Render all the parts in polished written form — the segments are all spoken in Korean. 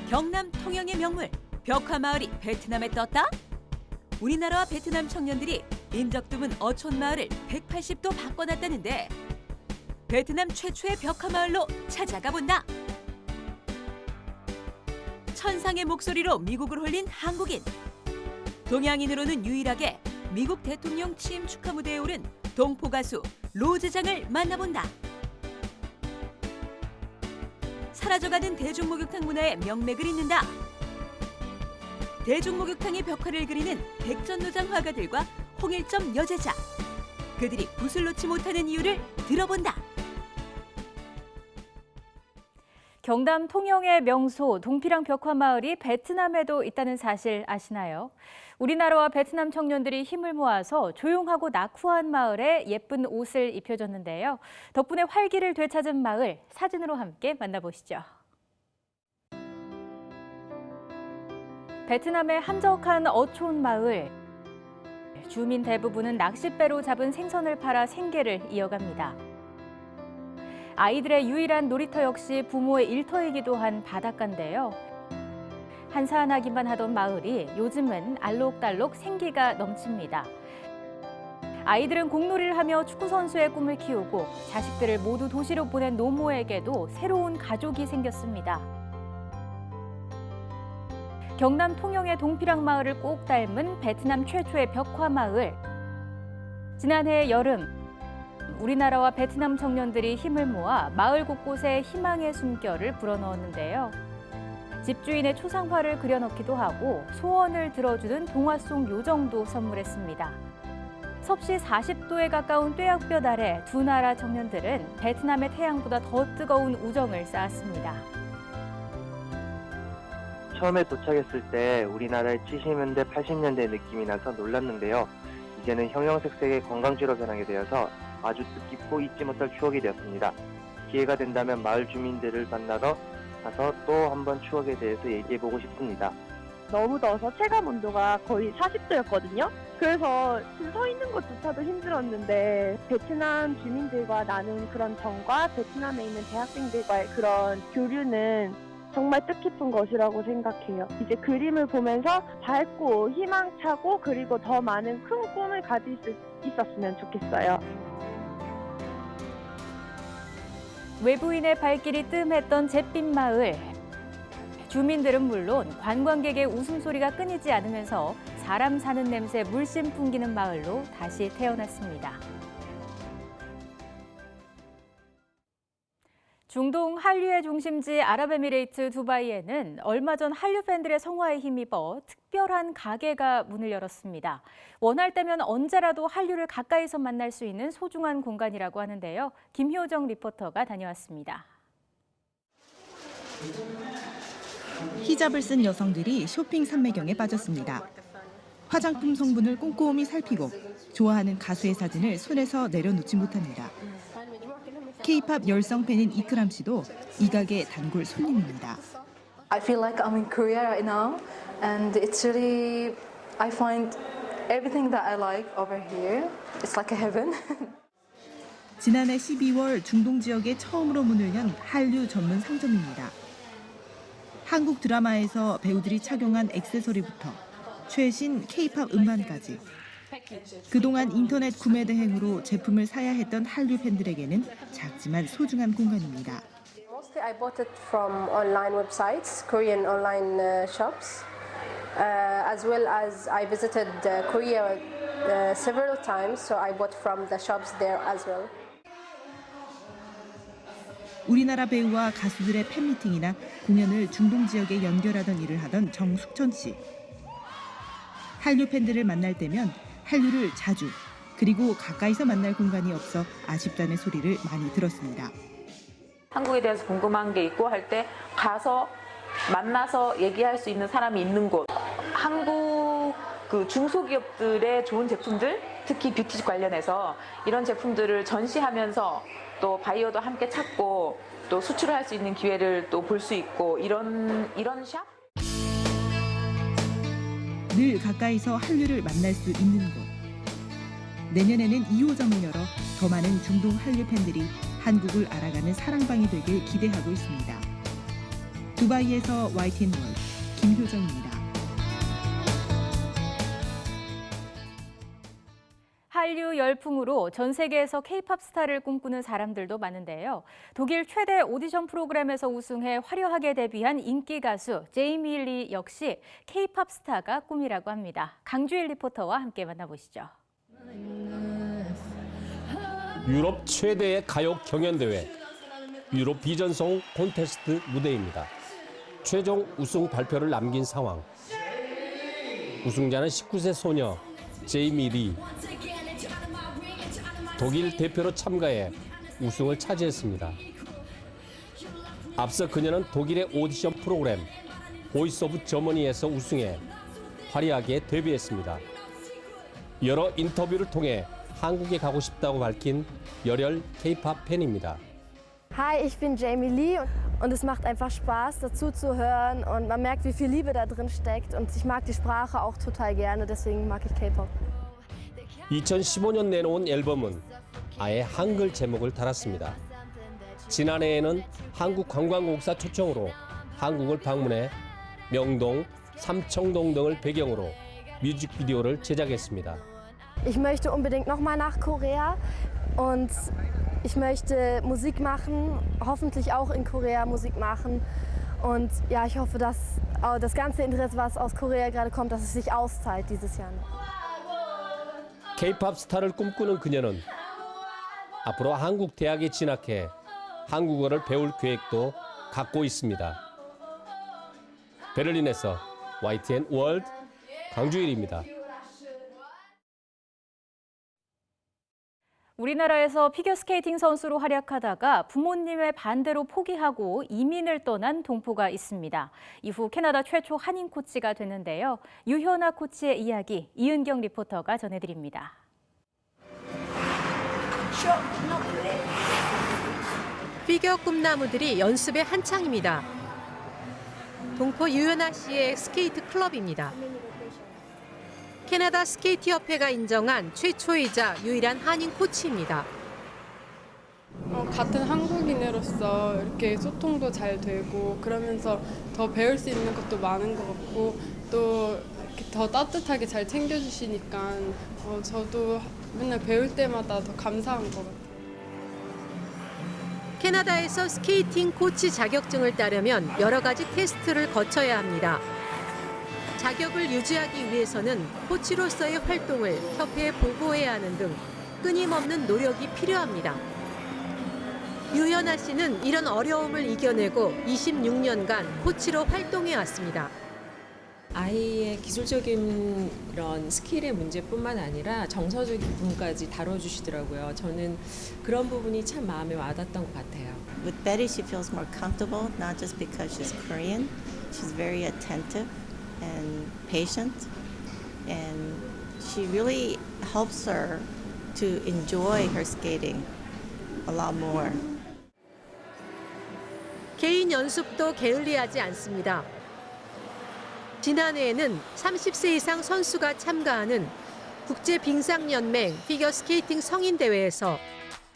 경남 통영의 명물 벽화마을이 베트남에 떴다? 우리나라와 베트남 청년들이 인적 드문 어촌마을을 180도 바꿔놨다는데 베트남 최초의 벽화마을로 찾아가 본다. 천상의 목소리로 미국을 홀린 한국인. 동양인으로는 유일하게 미국 대통령 취임 축하 무대에 오른 동포 가수 로즈장을 만나본다. 사라져가는 대중목욕탕 문화의 명맥을 잇는다. 대중목욕탕의 벽화를 그리는 백전노장 화가들과 홍일점 여제자. 그들이 붓을 놓지 못하는 이유를 들어본다. 경남 통영의 명소 동피랑 벽화마을이 베트남에도 있다는 사실 아시나요? 우리나라와 베트남 청년들이 힘을 모아서 조용하고 낙후한 마을에 예쁜 옷을 입혀줬는데요. 덕분에 활기를 되찾은 마을, 사진으로 함께 만나보시죠. 베트남의 한적한 어촌 마을. 주민 대부분은 낚싯배로 잡은 생선을 팔아 생계를 이어갑니다. 아이들의 유일한 놀이터 역시 부모의 일터이기도 한 바닷가인데요. 한산하기만 하던 마을이 요즘은 알록달록 생기가 넘칩니다. 아이들은 공놀이를 하며 축구선수의 꿈을 키우고 자식들을 모두 도시로 보낸 노모에게도 새로운 가족이 생겼습니다. 경남 통영의 동피랑 마을을 꼭 닮은 베트남 최초의 벽화마을. 지난해 여름, 우리나라와 베트남 청년들이 힘을 모아 마을 곳곳에 희망의 숨결을 불어넣었는데요. 집주인의 초상화를 그려넣기도 하고 소원을 들어주는 동화 속 요정도 선물했습니다. 섭씨 40도에 가까운 뙤약볕 아래 두 나라 청년들은 베트남의 태양보다 더 뜨거운 우정을 쌓았습니다. 처음에 도착했을 때 우리나라의 70년대, 80년대 느낌이 나서 놀랐는데요. 이제는 형형색색의 관광지로 변하게 되어서 아주 뜻깊고 잊지 못할 추억이 되었습니다. 기회가 된다면 마을 주민들을 만나러 가서 또 한번 추억에 대해서 얘기해보고 싶습니다. 너무 더워서 체감 온도가 거의 40도였거든요. 그래서 지금 서 있는 것조차도 힘들었는데 베트남 주민들과 나눈 그런 정과 베트남에 있는 대학생들과의 그런 교류는 정말 뜻깊은 것이라고 생각해요. 이제 그림을 보면서 밝고 희망차고 그리고 더 많은 큰 꿈을 가질 수 있었으면 좋겠어요. 외부인의 발길이 뜸했던 잿빛 마을. 주민들은 물론 관광객의 웃음소리가 끊이지 않으면서 사람 사는 냄새 물씬 풍기는 마을로 다시 태어났습니다. 중동 한류의 중심지 아랍에미레이트 두바이에는 얼마 전 한류 팬들의 성화에 힘입어 특별한 가게가 문을 열었습니다. 원할 때면 언제라도 한류를 가까이서 만날 수 있는 소중한 공간이라고 하는데요. 김효정 리포터가 다녀왔습니다. 히잡을 쓴 여성들이 쇼핑 산매경에 빠졌습니다. 화장품 성분을 꼼꼼히 살피고 좋아하는 가수의 사진을 손에서 내려놓지 못합니다. K-팝 열성 팬인 이크람 씨도 이 가게 단골 손님입니다. I feel like I'm in Korea right now, and it's really I find everything that I like over here. It's like a heaven. 지난해 12월 중동 지역에 처음으로 문을 연 한류 전문 상점입니다. 한국 드라마에서 배우들이 착용한 액세서리부터 최신 K-팝 음반까지 그동안 인터넷 구매 대행으로 제품을 사야 했던 한류 팬들에게는 작지만 소중한 공간입니다. Mostly I bought it from online websites, Korean online shops, as well as I visited Korea several times, so I bought from the shops there as well. 우리나라 배우와 가수들의 팬미팅이나 공연을 중동 지역에 연결하던 일을 하던 정숙천 씨. 한류 팬들을 만날 때면 한류를 자주 그리고 가까이서 만날 공간이 없어 아쉽다는 소리를 많이 들었습니다. 한국에 대해서 궁금한 게 있고 할 때 가서 만나서 얘기할 수 있는 사람이 있는 곳. 한국 그 중소기업들의 좋은 제품들, 특히 뷰티 관련해서 이런 제품들을 전시하면서 또 바이어도 함께 찾고 또 수출을 할 수 있는 기회를 또 볼 수 있고 이런 샵? 늘 가까이서 한류를 만날 수 있는 곳. 내년에는 2호점을 열어 더 많은 중동 한류 팬들이 한국을 알아가는 사랑방이 되길 기대하고 있습니다. 두바이에서 YTN 월드 김효정입니다. 한류 열풍으로 전 세계에서 K-팝 스타를 꿈꾸는 사람들도 많은데요. 독일 최대 오디션 프로그램에서 우승해 화려하게 데뷔한 인기 가수 제이미 리 역시 K-팝 스타가 꿈이라고 합니다. 강주일 리포터와 함께 만나보시죠. 유럽 최대의 가요 경연대회 유럽 비전송 콘테스트 무대입니다. 최종 우승 발표를 남긴 상황. 우승자는 19세 소녀 제이미 리. 독일 대표로 참가해 우승을 차지했습니다. 앞서 그녀는 독일의 오디션 프로그램 보이스 오브 저머니에서 우승해 화려하게 데뷔했습니다. 여러 인터뷰를 통해 한국에 가고 싶다고 밝힌 열혈 K-팝 팬입니다. Hi, ich bin Jamie Lee und es macht einfach Spaß, dazu zu hören und man merkt, wie viel Liebe da drin steckt und ich mag die Sprache auch total gerne, deswegen mag ich K-Pop. 2015년 내놓은 앨범은 아예 한글 제목을 달았습니다. 지난해에는 한국관광공사 초청으로 한국을 방문해 명동, 삼청동 등을 배경으로 뮤직비디오를 제작했습니다. Ich möchte unbedingt nochmal nach Korea und ich möchte Musik machen, hoffentlich auch in Korea Musik machen. Und ja, ich hoffe, dass das ganze Interesse, was aus Korea gerade kommt, dass es sich auszahlt dieses Jahr noch. K-팝 스타를 꿈꾸는 그녀는 앞으로 한국 대학에 진학해 한국어를 배울 계획도 갖고 있습니다. 베를린에서 YTN 월드 강주일입니다. 우리나라에서 피겨스케이팅 선수로 활약하다가 부모님의 반대로 포기하고 이민을 떠난 동포가 있습니다. 이후 캐나다 최초 한인 코치가 됐는데요. 유현아 코치의 이야기 이은경 리포터가 전해드립니다. 피겨 꿈나무들이 연습의 한창입니다. 동포 유현아 씨의 스케이트 클럽입니다. 캐나다 스케이트 협회가 인정한 최초이자 유일한 한인 코치입니다. 같은 한국인으로서 이렇게 소통도 잘 되고 그러면서 더 배울 수 있는 것도 많은 것 같고 또 이렇게 더 따뜻하게 잘 챙겨주시니까 저도 맨날 배울 때마다 더 감사한 것 같아요. 캐나다에서 스케이팅 코치 자격증을 따려면 여러 가지 테스트를 거쳐야 합니다. 자격을 유지하기 위해서는 코치로서의 활동을 협회에 보고해야 하는 등 끊임없는 노력이 필요합니다. 유현아 씨는 이런 어려움을 이겨내고 26년간 코치로 활동해 왔습니다. 아이의 기술적인 이런 스킬의 문제뿐만 아니라 정서적인 부분까지 다뤄주시더라고요. 저는 그런 부분이 참 마음에 와닿았던 것 같아요. With Betty, she feels more comfortable, not just because she's Korean. She's very attentive and patient, and she really helps her to enjoy her skating a lot more. 개인 연습도 게을리하지 않습니다. 지난해에는 30세 이상 선수가 참가하는 국제빙상연맹 피겨스케이팅 성인대회에서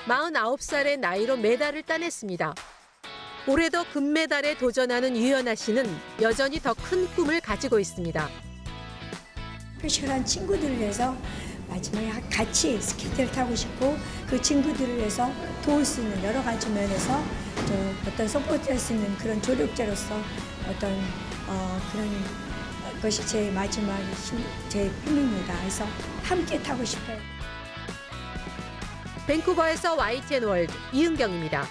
49살의 나이로 메달을 따냈습니다. 올해도 금메달에 도전하는 유현아 씨는 여전히 더 큰 꿈을 가지고 있습니다. 프레셔한 친구들을 위해서 마지막에 같이 스케이트를 타고 싶고 그 친구들을 위해서 도울 수 있는 여러 가지 면에서 또 어떤 서포트할 수 있는 그런 조력자로서 어떤 그런 것이 제 마지막 제 꿈입니다. 그래서 함께 타고 싶어요. 밴쿠버에서 YTN 월드 이은경입니다.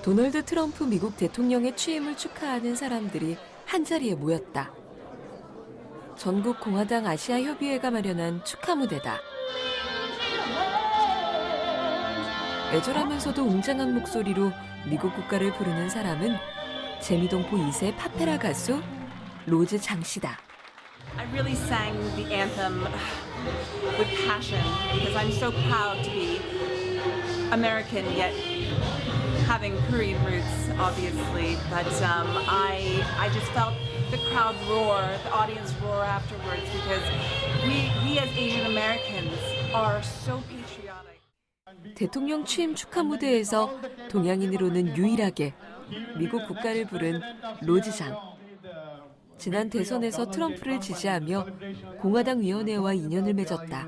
도널드 트럼프 미국 대통령의 취임을 축하하는 사람들이 한자리에 모였다. 전국 공화당 아시아 협의회가 마련한 축하 무대다. 애절하면서도 웅장한 목소리로 미국 국가를 부르는 사람은 재미동포 2세 파페라 가수 로즈 장 씨다. I really sang the anthem with passion because I'm so proud to be American yet having Korean roots, obviously, but I just felt the crowd roar, the audience roar afterwards because we as Asian Americans are so patriotic. 대통령 취임 축하 무대에서 동양인으로는 유일하게 미국 국가를 부른 로즈장. 지난 대선에서 트럼프를 지지하며 공화당 위원회와 인연을 맺었다.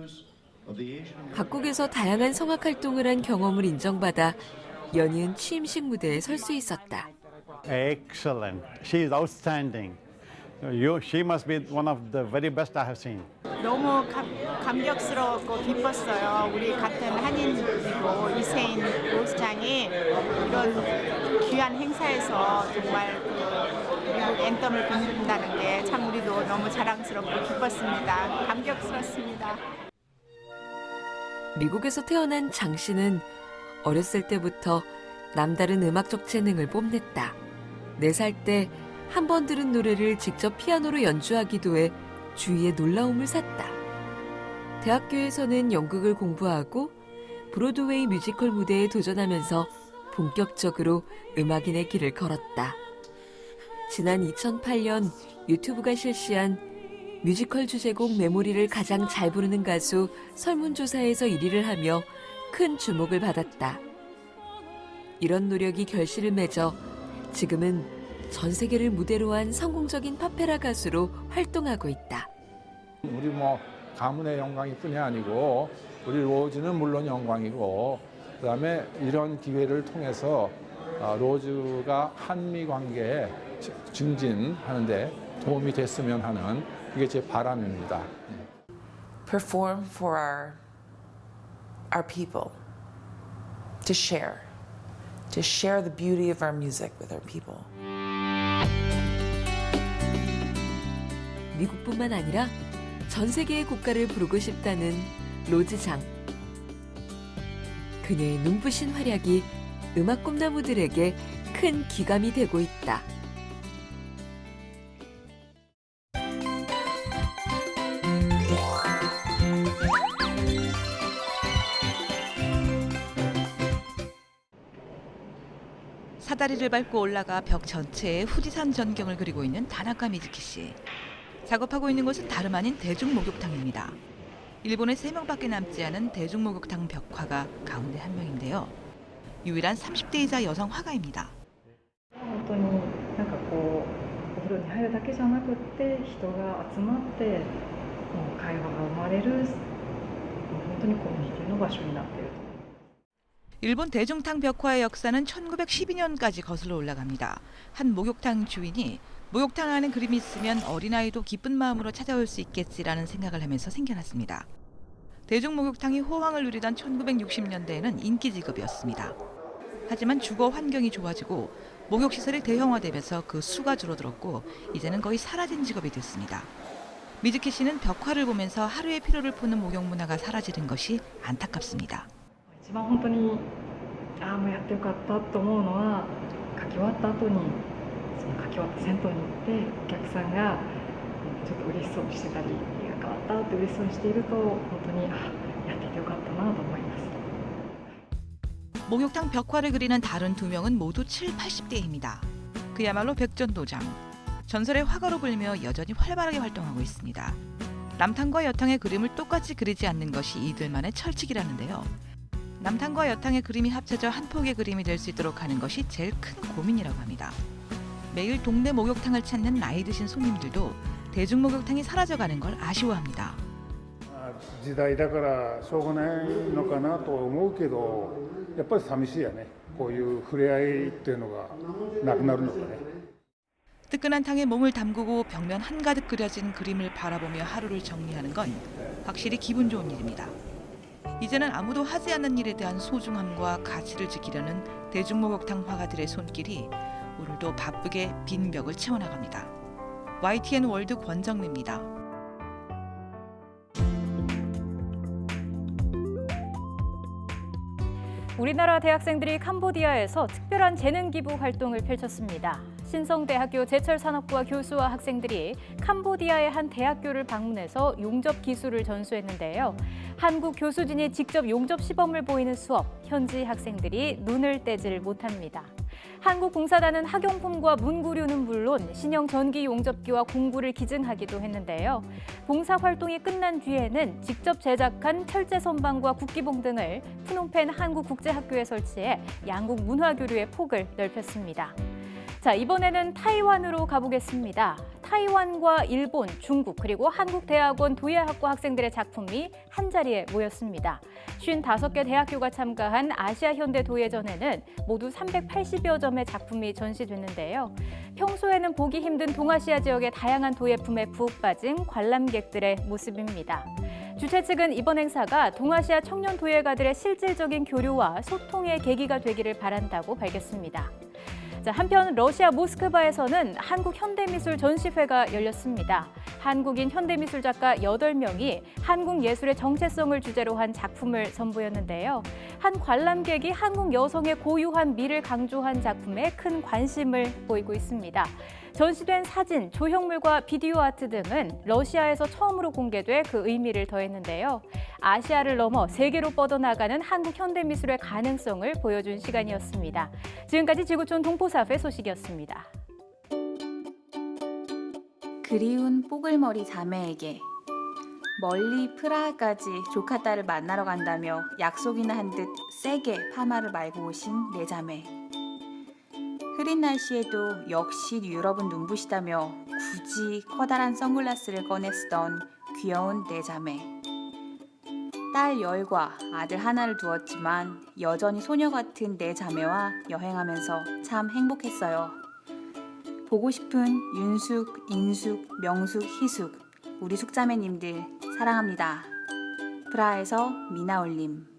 각국에서 다양한 성악 활동을 한 경험을 인정받아 연이은 취임식 무대에 설 수 있었다. Excellent. She is outstanding. She must be one of the very best I have seen. 너무 감격스러웠고 기뻤어요. 우리 같은 한인이고 이세인 로즈장이 이런 귀한 행사에서 정말 미국 앤썸을 부른다는 게 참 우리도 너무 자랑스럽고 기뻤습니다. 감격스럽습니다. 미국에서 태어난 장 씨는 어렸을 때부터 남다른 음악적 재능을 뽐냈다. 4살 때 한 번 들은 노래를 직접 피아노로 연주하기도 해 주위에 놀라움을 샀다. 대학교에서는 연극을 공부하고 브로드웨이 뮤지컬 무대에 도전하면서 본격적으로 음악인의 길을 걸었다. 지난 2008년 유튜브가 실시한 뮤지컬 주제곡 메모리를 가장 잘 부르는 가수 설문조사에서 1위를 하며 큰 주목을 받았다. 이런 노력이 결실을 맺어 지금은 전 세계를 무대로 한 성공적인 파페라 가수로 활동하고 있다. 우리 가문의 영광이 뿐이 아니고 우리 로즈는 물론 영광이고 그다음에 이런 기회를 통해서 로즈가 한미 관계에 증진하는 데 도움이 됐으면 하는 그게 제 바람입니다. Perform for our people, to share the beauty of our music with our people. 미국뿐만 아니라 전 세계의 국가를 부르고 싶다는 로즈장. 그녀의 눈부신 활약이 음악 꿈나무들에게 큰 기감이 되고 있다. 사다리를 밟고 올라가 벽 전체에 후지산 전경을 그리고 있는 다나카 미즈키 씨. 작업하고 있는 곳은 다름 아닌 대중목욕탕입니다. 일본에 3명밖에 남지 않은 대중목욕탕 벽화가 가운데 한 명인데요. 유일한 30대이자 여성 화가입니다. 本当になんかこうお風呂に入るだけじゃなくって人が集まって会話が生まれる本当にコミュニティの場所になっていると。 일본 대중탕 벽화의 역사는 1912년까지 거슬러 올라갑니다. 한 목욕탕 주인이 목욕탕 안에 그림이 있으면 어린아이도 기쁜 마음으로 찾아올 수 있겠지라는 생각을 하면서 생겨났습니다. 대중목욕탕이 호황을 누리던 1960년대에는 인기 직업이었습니다. 하지만 주거 환경이 좋아지고 목욕시설이 대형화되면서 그 수가 줄어들었고 이제는 거의 사라진 직업이 됐습니다. 미즈키 씨는 벽화를 보면서 하루의 피로를 푸는 목욕 문화가 사라지는 것이 안타깝습니다. 一番本当にもうやってよかったと思うのは書き終わった後にその書き終わった銭湯に行ってお客さんがちょっと嬉しそうにしてたり絵が変わったって嬉しそうにしていると本当にやっていてよかったなと思います。 목욕탕 벽화를 그리는 다른 2명은 모두 7, 80대입니다. 그야말로 백전도장. 전설의 화가로 불리며 여전히 활발하게 활동하고 있습니다. 남탕과 여탕의 그림을 똑같이 그리지 않는 것이 이들만의 철칙이라는데요. 남탕과 여탕의 그림이 합쳐져 한 폭의 그림이 될 수 있도록 하는 것이 제일 큰 고민이라고 합니다. 매일 동네 목욕탕을 찾는 나이 드신 손님들도 대중목욕탕이 사라져가는 걸 아쉬워합니다. 時代だからしょうがないのかなと思うけどやっぱり寂しいよね。こういう触れ合いっていうのがなくなるのかね。 뜨끈한 탕에 몸을 담그고 벽면 한가득 그려진 그림을 바라보며 하루를 정리하는 건 확실히 기분 좋은 일입니다. 이제는 아무도 하지 않는 일에 대한 소중함과 가치를 지키려는 대중목욕탕 화가들의 손길이 오늘도 바쁘게 빈 벽을 채워나갑니다. YTN 월드 권정미입니다. 우리나라 대학생들이 캄보디아에서 특별한 재능 기부 활동을 펼쳤습니다. 신성대학교 제철산업부와 교수와 학생들이 캄보디아의 한 대학교를 방문해서 용접 기술을 전수했는데요. 한국 교수진이 직접 용접 시범을 보이는 수업, 현지 학생들이 눈을 떼질 못합니다. 한국공사단은 학용품과 문구류는 물론 신형 전기 용접기와 공구를 기증하기도 했는데요. 봉사활동이 끝난 뒤에는 직접 제작한 철제 선반과 국기봉 등을 프놈펜 한국국제학교에 설치해 양국 문화교류의 폭을 넓혔습니다. 자, 이번에는 타이완으로 가보겠습니다. 타이완과 일본, 중국, 그리고 한국대학원 도예학과 학생들의 작품이 한자리에 모였습니다. 55개 대학교가 참가한 아시아현대도예전에는 모두 380여 점의 작품이 전시됐는데요. 평소에는 보기 힘든 동아시아 지역의 다양한 도예품에 푹 빠진 관람객들의 모습입니다. 주최 측은 이번 행사가 동아시아 청년 도예가들의 실질적인 교류와 소통의 계기가 되기를 바란다고 밝혔습니다. 자, 한편 러시아 모스크바에서는 한국 현대미술 전시회가 열렸습니다. 한국인 현대미술 작가 8명이 한국 예술의 정체성을 주제로 한 작품을 선보였는데요. 한 관람객이 한국 여성의 고유한 미를 강조한 작품에 큰 관심을 보이고 있습니다. 전시된 사진, 조형물과 비디오 아트 등은 러시아에서 처음으로 공개돼 그 의미를 더했는데요. 아시아를 넘어 세계로 뻗어나가는 한국 현대미술의 가능성을 보여준 시간이었습니다. 지금까지 지구촌 동포사회 소식이었습니다. 그리운 뽀글머리 자매에게 멀리 프라하까지 조카 딸을 만나러 간다며 약속이나 한 듯 세게 파마를 말고 오신 내 자매. 흐린 날씨에도 역시 유럽은 눈부시다며 굳이 커다란 선글라스를 꺼냈던 귀여운 내 자매. 딸 10과 아들 하나를 두었지만 여전히 소녀 같은 내 자매와 여행하면서 참 행복했어요. 보고 싶은 윤숙, 인숙, 명숙, 희숙, 우리 숙자매님들 사랑합니다. 프라하에서 미나올림.